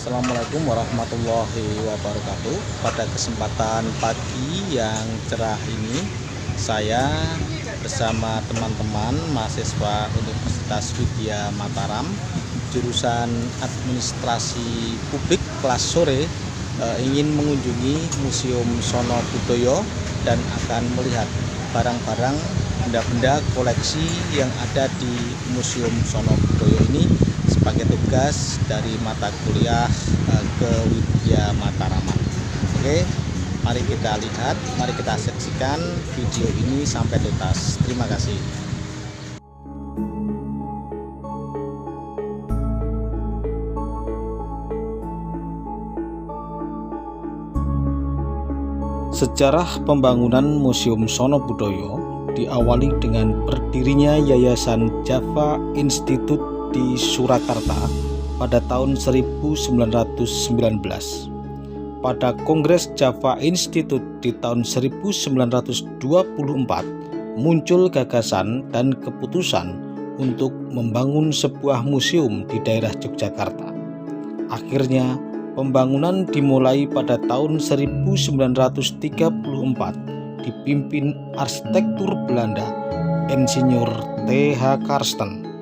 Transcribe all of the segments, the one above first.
Assalamualaikum warahmatullahi wabarakatuh. Pada kesempatan pagi yang cerah ini, saya bersama teman-teman mahasiswa Universitas Widya Mataram jurusan Administrasi Publik kelas sore ingin mengunjungi Museum Sono Budoyo dan akan melihat barang-barang benda-benda koleksi yang ada di Museum Sono Budoyo ini sebagai tugas dari mata kuliah ke Widya Mataraman. Oke, mari kita lihat, mari kita saksikan video ini sampai tuntas. Terima kasih. Sejarah pembangunan Museum Sono Budoyo diawali dengan berdirinya Yayasan Java Institute di Surakarta pada tahun 1919. Pada Kongres Java Institute di tahun 1924 muncul gagasan dan keputusan untuk membangun sebuah museum di daerah Yogyakarta. Akhirnya pembangunan dimulai pada tahun 1934 dipimpin arsitektur Belanda Insinyur T.H. Karsten.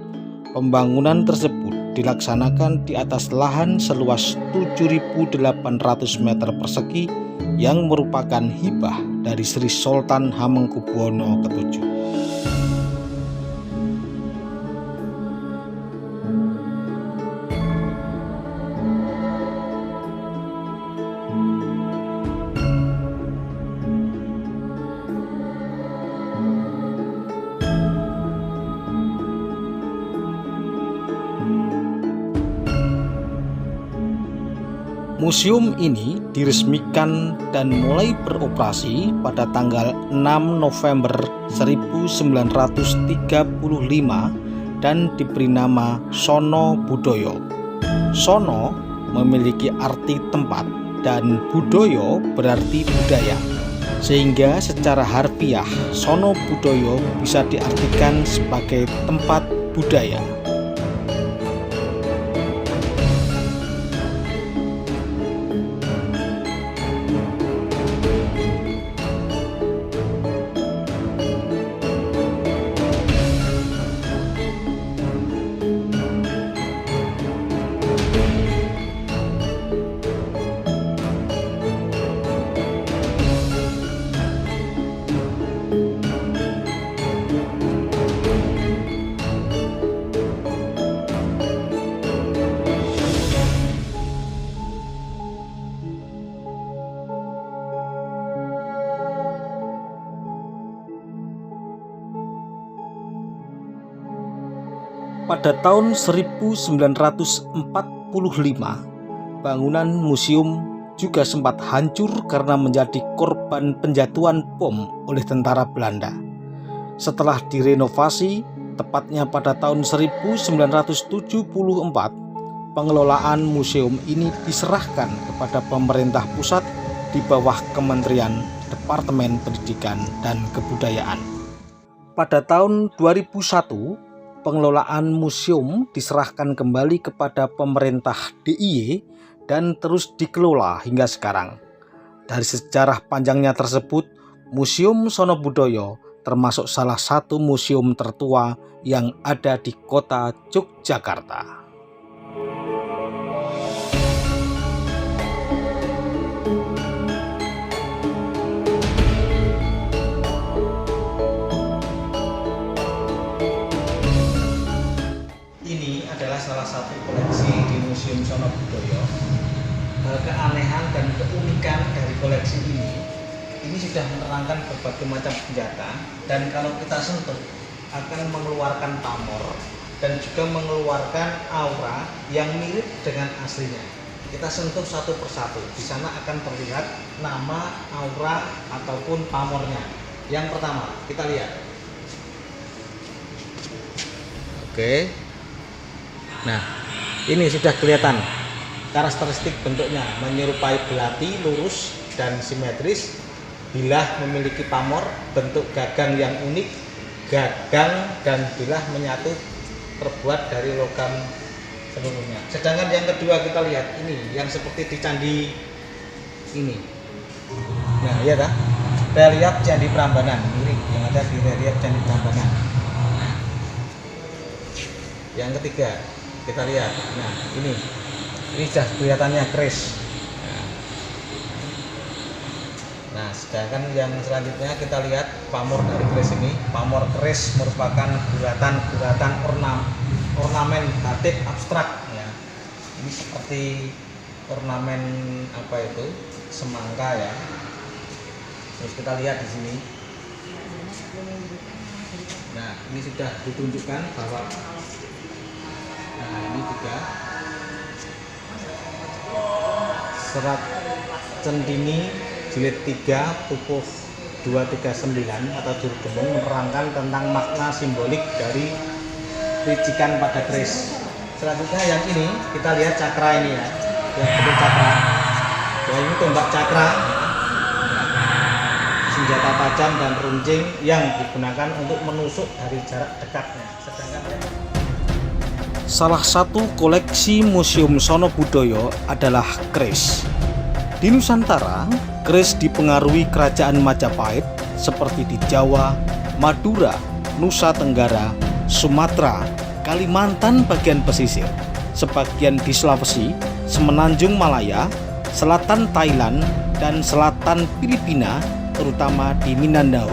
Pembangunan tersebut dilaksanakan di atas lahan seluas 7.800 meter persegi yang merupakan hibah dari Sri Sultan Hamengkubuwono ke-7. Museum ini diresmikan dan mulai beroperasi pada tanggal 6 November 1935 dan diberi nama Sono Budoyo. Sono memiliki arti tempat dan Budoyo berarti budaya, sehingga secara harfiah Sono Budoyo bisa diartikan sebagai tempat budaya. Pada tahun 1945, bangunan museum juga sempat hancur karena menjadi korban penjatuhan bom oleh tentara Belanda. Setelah direnovasi, tepatnya pada tahun 1974, pengelolaan museum ini diserahkan kepada pemerintah pusat di bawah Kementerian Departemen Pendidikan dan Kebudayaan. Pada tahun 2001, pengelolaan museum diserahkan kembali kepada pemerintah DIY dan terus dikelola hingga sekarang. Dari sejarah panjangnya tersebut, Museum Sono Budoyo termasuk salah satu museum tertua yang ada di kota Yogyakarta. Salah satu koleksi di Museum Sono Budoyo. Keanehan dan keunikan dari koleksi ini sudah menerangkan berbagai macam senjata, dan kalau kita sentuh akan mengeluarkan pamor dan juga mengeluarkan aura yang mirip dengan aslinya. Kita sentuh satu persatu, di sana akan terlihat nama, aura ataupun pamornya. Yang pertama kita lihat. Oke. Nah, ini sudah kelihatan karakteristik bentuknya, menyerupai belati, lurus dan simetris. Bilah memiliki pamor, bentuk gagang yang unik. Gagang dan bilah menyatu terbuat dari logam seluruhnya. Sedangkan yang kedua kita lihat ini yang seperti di candi ini. Nah, iya kan? Relief Candi Prambanan, mirip yang ada di relief Candi Prambanan. Yang ketiga kita lihat, nah ini sudah kelihatannya keris. Nah, sedangkan yang selanjutnya kita lihat pamor dari keris ini. Pamor keris merupakan guratan ornamen batik abstrak ya. Ini seperti ornamen apa itu? Semangka ya. Terus kita lihat di sini. Nah, ini sudah ditunjukkan bahwa ini juga Serat Centini jilid 3 pupuh 239 atau juru gemung menerangkan tentang makna simbolik dari ricikan pada keris. Selanjutnya yang ini kita lihat cakra ini ya, yang bentuk cakra. Ya, ini tombak cakra, senjata tajam dan runcing yang digunakan untuk menusuk dari jarak dekatnya. Sedangkan salah satu koleksi Museum Sono Budoyo adalah keris. Di Nusantara, keris dipengaruhi kerajaan Majapahit seperti di Jawa, Madura, Nusa Tenggara, Sumatera, Kalimantan bagian pesisir, sebagian di Sulawesi, Semenanjung Malaya, selatan Thailand, dan selatan Filipina, terutama di Mindanao.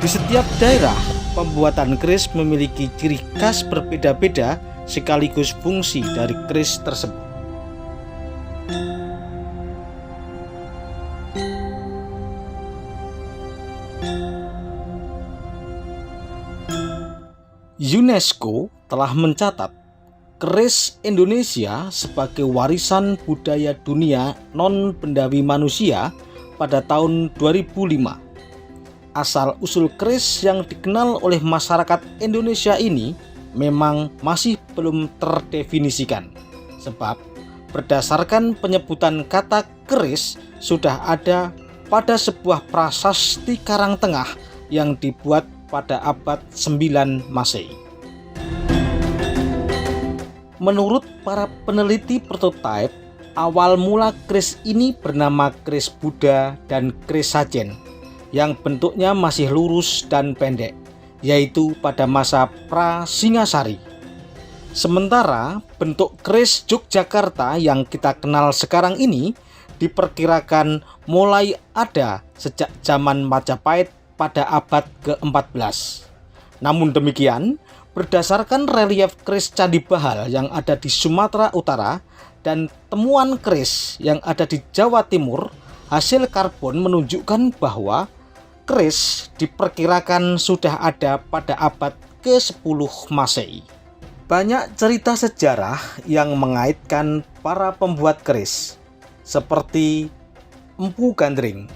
Di setiap daerah, pembuatan keris memiliki ciri khas berbeda-beda sekaligus fungsi dari keris tersebut. UNESCO telah mencatat keris Indonesia sebagai warisan budaya dunia non-bendawi manusia pada tahun 2005. Asal-usul keris yang dikenal oleh masyarakat Indonesia ini memang masih belum terdefinisikan, sebab berdasarkan penyebutan kata keris sudah ada pada sebuah prasasti Karangtengah yang dibuat pada abad 9 Masehi. Menurut para peneliti prototipe, awal mula keris ini bernama keris Buddha dan keris sajen yang bentuknya masih lurus dan pendek, yaitu pada masa Pra-Singasari. Sementara bentuk keris Yogyakarta yang kita kenal sekarang ini diperkirakan mulai ada sejak zaman Majapahit pada abad ke-14. Namun demikian, berdasarkan relief keris Candi Bahal yang ada di Sumatera Utara dan temuan keris yang ada di Jawa Timur, hasil karbon menunjukkan bahwa keris diperkirakan sudah ada pada abad ke-10 Masehi. Banyak cerita sejarah yang mengaitkan para pembuat keris, seperti Empu Gandring,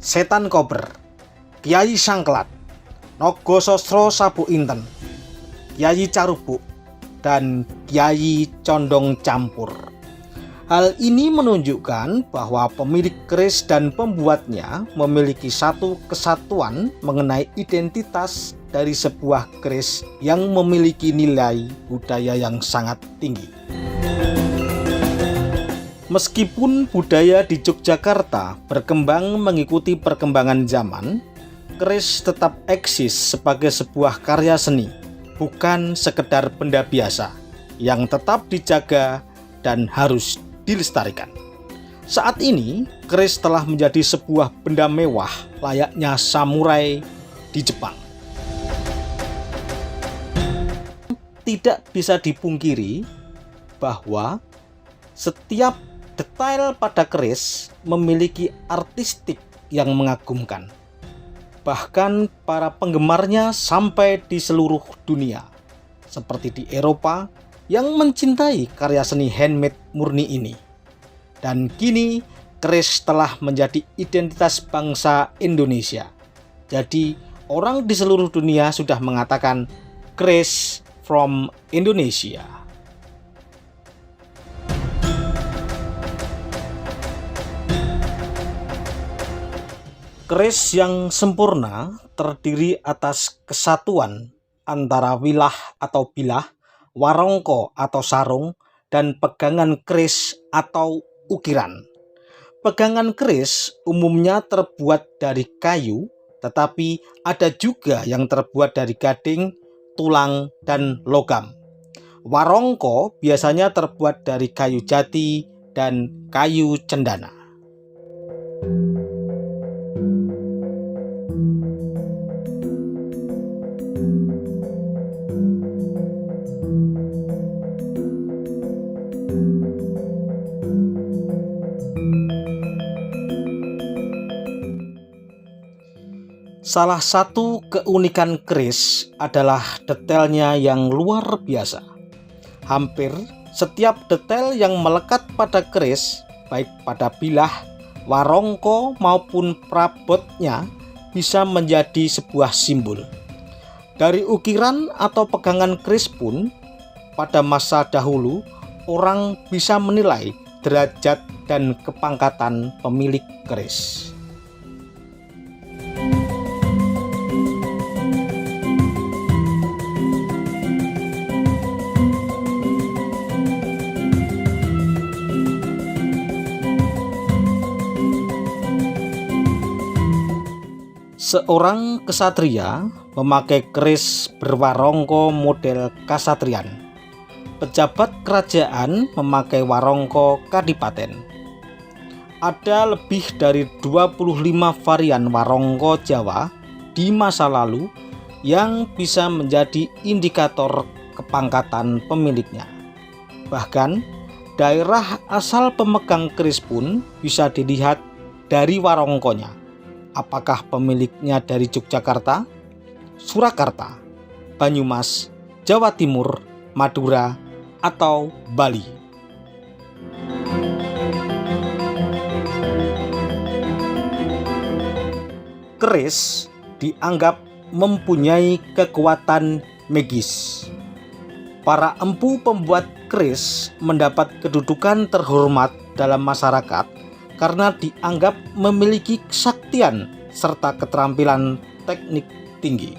Setan Kober, Kyai Sangklat, Nogo Sosro Sabu Inten, Kyai Carubuk, dan Kyai Condong Campur. Hal ini menunjukkan bahwa pemilik keris dan pembuatnya memiliki satu kesatuan mengenai identitas dari sebuah keris yang memiliki nilai budaya yang sangat tinggi. Meskipun budaya di Yogyakarta berkembang mengikuti perkembangan zaman, keris tetap eksis sebagai sebuah karya seni, bukan sekedar benda biasa yang tetap dijaga dan harus dilestarikan. Saat ini, keris telah menjadi sebuah benda mewah layaknya samurai di Jepang. Tidak bisa dipungkiri bahwa setiap detail pada keris memiliki artistik yang mengagumkan. Bahkan para penggemarnya sampai di seluruh dunia, seperti di Eropa yang mencintai karya seni handmade murni ini. Dan kini keris telah menjadi identitas bangsa Indonesia. Jadi orang di seluruh dunia sudah mengatakan keris from Indonesia. Keris yang sempurna terdiri atas kesatuan antara wilah atau bilah warongko atau sarung, dan pegangan keris atau ukiran. Pegangan keris umumnya terbuat dari kayu, tetapi ada juga yang terbuat dari gading, tulang, dan logam. Warongko biasanya terbuat dari kayu jati dan kayu cendana. Salah satu keunikan keris adalah detailnya yang luar biasa. Hampir setiap detail yang melekat pada keris, baik pada bilah, warongko maupun perabotnya, bisa menjadi sebuah simbol. Dari ukiran atau pegangan keris pun, pada masa dahulu orang bisa menilai derajat dan kepangkatan pemilik keris. Seorang kesatria memakai keris berwarongko model kasatrian. Pejabat kerajaan memakai warongko kadipaten. Ada lebih dari 25 varian warongko Jawa di masa lalu yang bisa menjadi indikator kepangkatan pemiliknya. Bahkan daerah asal pemegang keris pun bisa dilihat dari warongkonya. Apakah pemiliknya dari Yogyakarta, Surakarta, Banyumas, Jawa Timur, Madura, atau Bali. Keris dianggap mempunyai kekuatan magis. Para empu pembuat keris mendapat kedudukan terhormat dalam masyarakat karena dianggap memiliki kesaktian serta keterampilan teknik tinggi.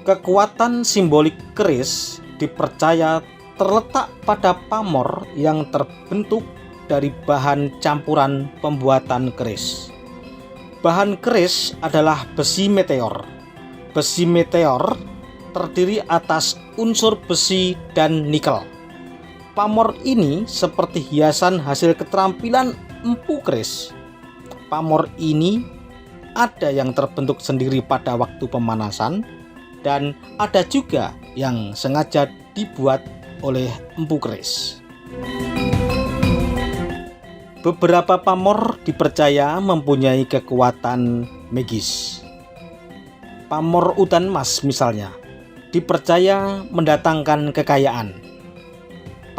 Kekuatan simbolik keris dipercaya terletak pada pamor yang terbentuk dari bahan campuran pembuatan keris. Bahan keris adalah besi meteor. Besi meteor terdiri atas unsur besi dan nikel. Pamor ini seperti hiasan hasil keterampilan empu keris. Pamor ini ada yang terbentuk sendiri pada waktu pemanasan dan ada juga yang sengaja dibuat oleh empu keris. Beberapa pamor dipercaya mempunyai kekuatan magis. Pamor utan emas misalnya dipercaya mendatangkan kekayaan.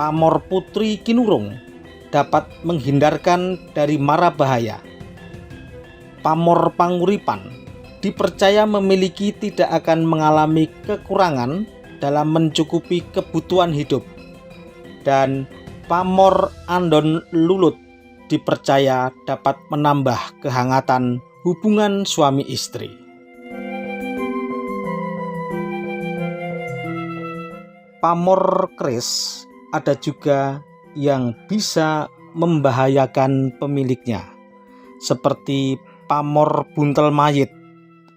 Pamor putri kinurung dapat menghindarkan dari mara bahaya. Pamor panguripan dipercaya memiliki tidak akan mengalami kekurangan dalam mencukupi kebutuhan hidup. Dan pamor andon lulut dipercaya dapat menambah kehangatan hubungan suami istri. Pamor keris ada juga yang bisa membahayakan pemiliknya, seperti pamor buntel mayit,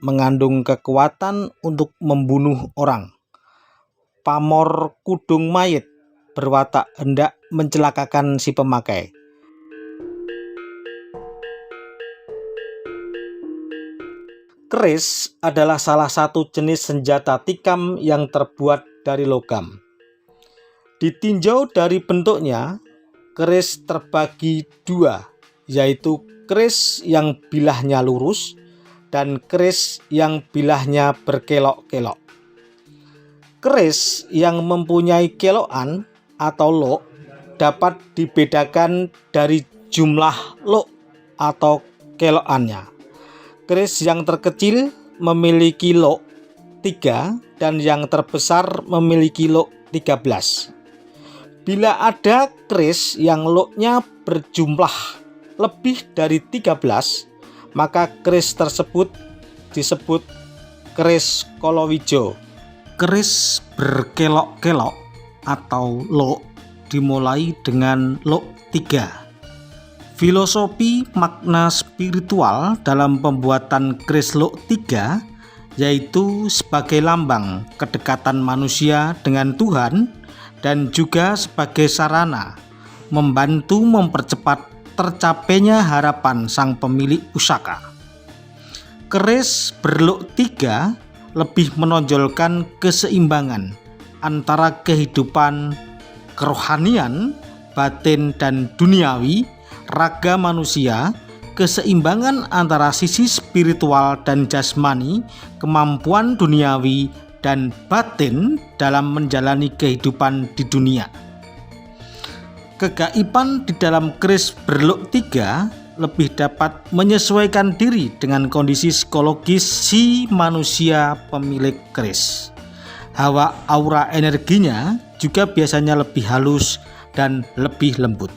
mengandung kekuatan untuk membunuh orang. Pamor kudung mayit berwatak hendak mencelakakan si pemakai. Keris adalah salah satu jenis senjata tikam yang terbuat dari logam. Ditinjau dari bentuknya, keris terbagi dua, yaitu keris yang bilahnya lurus dan keris yang bilahnya berkelok-kelok. Keris yang mempunyai kelokan atau lok dapat dibedakan dari jumlah lok atau kelokannya. Keris yang terkecil memiliki lok 3 dan yang terbesar memiliki lok 13. Bila ada keris yang loknya berjumlah lebih dari 13, maka keris tersebut disebut keris Kolowijo. Keris berkelok-kelok atau lok dimulai dengan lok 3. Filosofi makna spiritual dalam pembuatan keris lok 3 yaitu sebagai lambang kedekatan manusia dengan Tuhan dan juga sebagai sarana membantu mempercepat tercapainya harapan sang pemilik pusaka. Keris berlok 3 lebih menonjolkan keseimbangan antara kehidupan kerohanian, batin dan duniawi, raga manusia, keseimbangan antara sisi spiritual dan jasmani, kemampuan duniawi dan batin dalam menjalani kehidupan di dunia. Kegaiban di dalam keris berlok 3 lebih dapat menyesuaikan diri dengan kondisi psikologis si manusia pemilik keris. Hawa aura energinya juga biasanya lebih halus dan lebih lembut.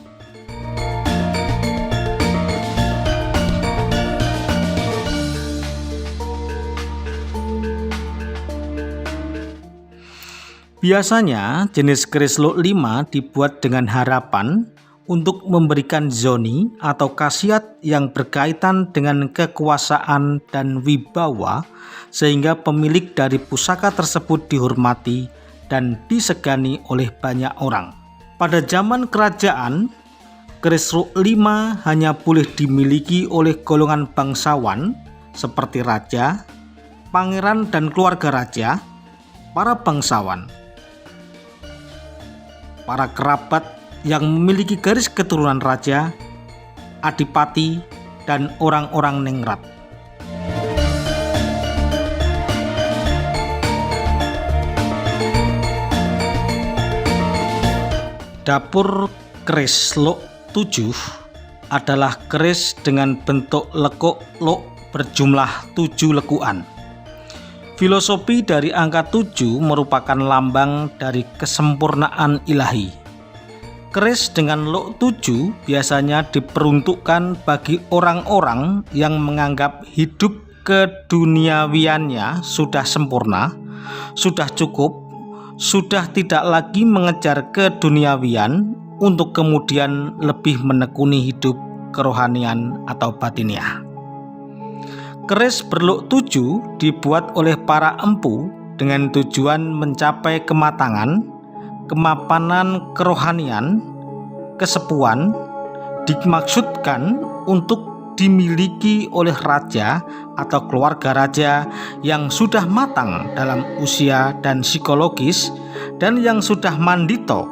Biasanya jenis keris lok 5 dibuat dengan harapan untuk memberikan zoni atau khasiat yang berkaitan dengan kekuasaan dan wibawa sehingga pemilik dari pusaka tersebut dihormati dan disegani oleh banyak orang. Pada zaman kerajaan, keris lok 5 hanya boleh dimiliki oleh golongan bangsawan seperti raja, pangeran dan keluarga raja, para bangsawan, para kerabat yang memiliki garis keturunan raja, adipati, dan orang-orang ningrat. Dapur keris lok 7 adalah keris dengan bentuk lekuk lok berjumlah 7 lekukan. Filosofi dari angka 7 merupakan lambang dari kesempurnaan ilahi. Keris dengan lok 7 biasanya diperuntukkan bagi orang-orang yang menganggap hidup keduniawiannya sudah sempurna, sudah cukup, sudah tidak lagi mengejar keduniawian untuk kemudian lebih menekuni hidup kerohanian atau batiniah. Keris berlok 7 dibuat oleh para empu dengan tujuan mencapai kematangan, kemapanan kerohanian, kesepuan, dimaksudkan untuk dimiliki oleh raja atau keluarga raja yang sudah matang dalam usia dan psikologis dan yang sudah mandito,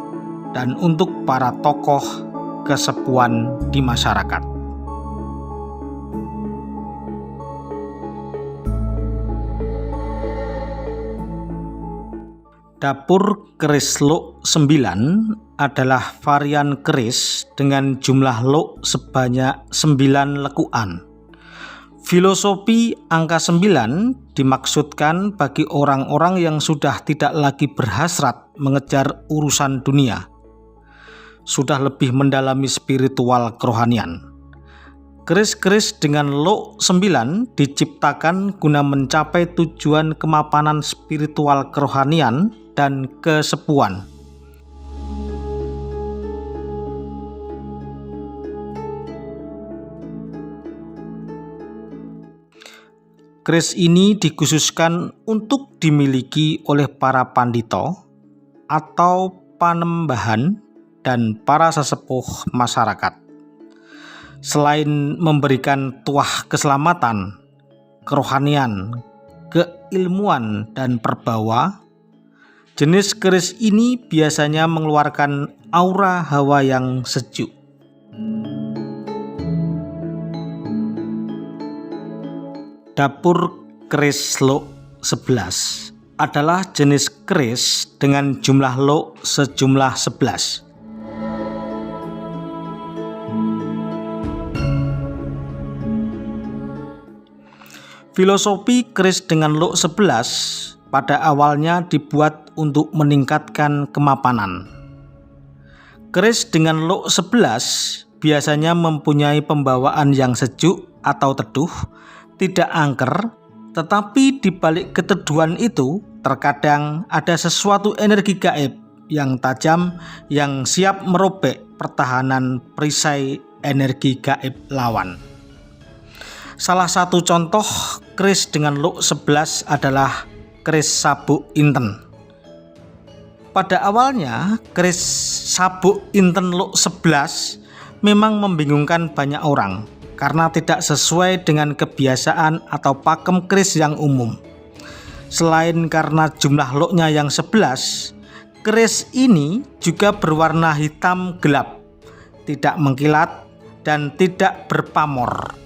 dan untuk para tokoh kesepuan di masyarakat. Dapur keris lok 9 adalah varian keris dengan jumlah lok sebanyak 9 lekukan. Filosofi angka 9 dimaksudkan bagi orang-orang yang sudah tidak lagi berhasrat mengejar urusan dunia, sudah lebih mendalami spiritual kerohanian. Keris-keris dengan lok 9 diciptakan guna mencapai tujuan kemapanan spiritual kerohanian dan kesepuan. Keris ini dikhususkan untuk dimiliki oleh para pandito atau panembahan dan para sesepuh masyarakat. Selain memberikan tuah keselamatan, kerohanian, keilmuan, dan perbawa, jenis keris ini biasanya mengeluarkan aura hawa yang sejuk. Dapur keris lok 11 adalah jenis keris dengan jumlah lok sejumlah 11. Filosofi keris dengan lok 11 pada awalnya dibuat untuk meningkatkan kemapanan. Keris dengan lok 11 biasanya mempunyai pembawaan yang sejuk atau teduh, tidak angker, Tetapi di balik keteduhan itu, terkadang ada sesuatu energi gaib yang tajam yang siap merobek pertahanan perisai energi gaib lawan. Salah satu contoh keris dengan look 11 adalah keris sabuk inten. Pada awalnya, keris sabuk inten look 11 memang membingungkan banyak orang karena tidak sesuai dengan kebiasaan atau pakem keris yang umum. Selain karena jumlah looknya yang 11, keris ini juga berwarna hitam gelap, tidak mengkilat dan tidak berpamor.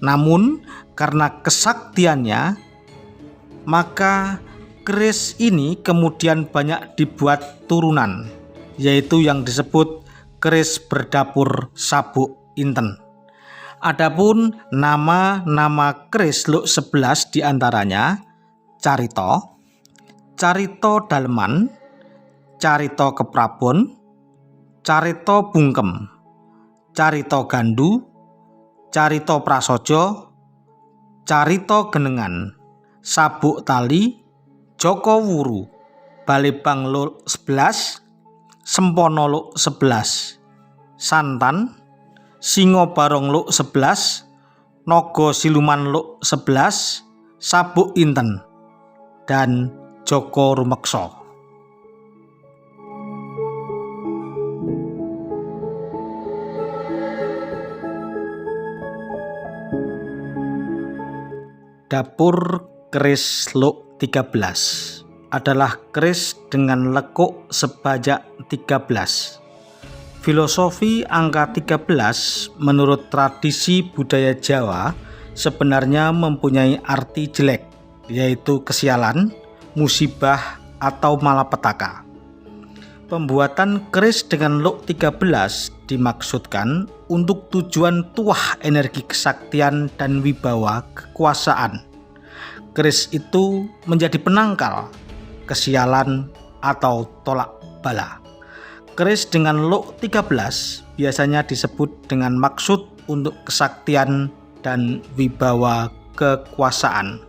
Namun karena kesaktiannya, maka keris ini kemudian banyak dibuat turunan, yaitu yang disebut keris berdapur sabuk inten. Adapun nama-nama keris look 11 diantaranya Carito, Carito Dalman, Carito Keprabon, Carito Bungkem, Carito Gandu, Carito Prasojo, Carito Genengan, Sabuk Tali, Joko Wuru, Balebang look 11, Sempono look 11, Santan, Singo Barong look 11, Nogo Siluman look 11, Sabuk Inten, dan Joko Rumekso. Dapur keris look 13 adalah keris dengan lekuk sebajak 13. Filosofi angka 13 menurut tradisi budaya Jawa sebenarnya mempunyai arti jelek, yaitu kesialan, musibah, atau malapetaka. Pembuatan keris dengan look 13 dimaksudkan untuk tujuan tuah energi kesaktian dan wibawa kekuasaan. Keris itu menjadi penangkal kesialan atau tolak bala. Keris dengan look 13 biasanya disebut dengan maksud untuk kesaktian dan wibawa kekuasaan.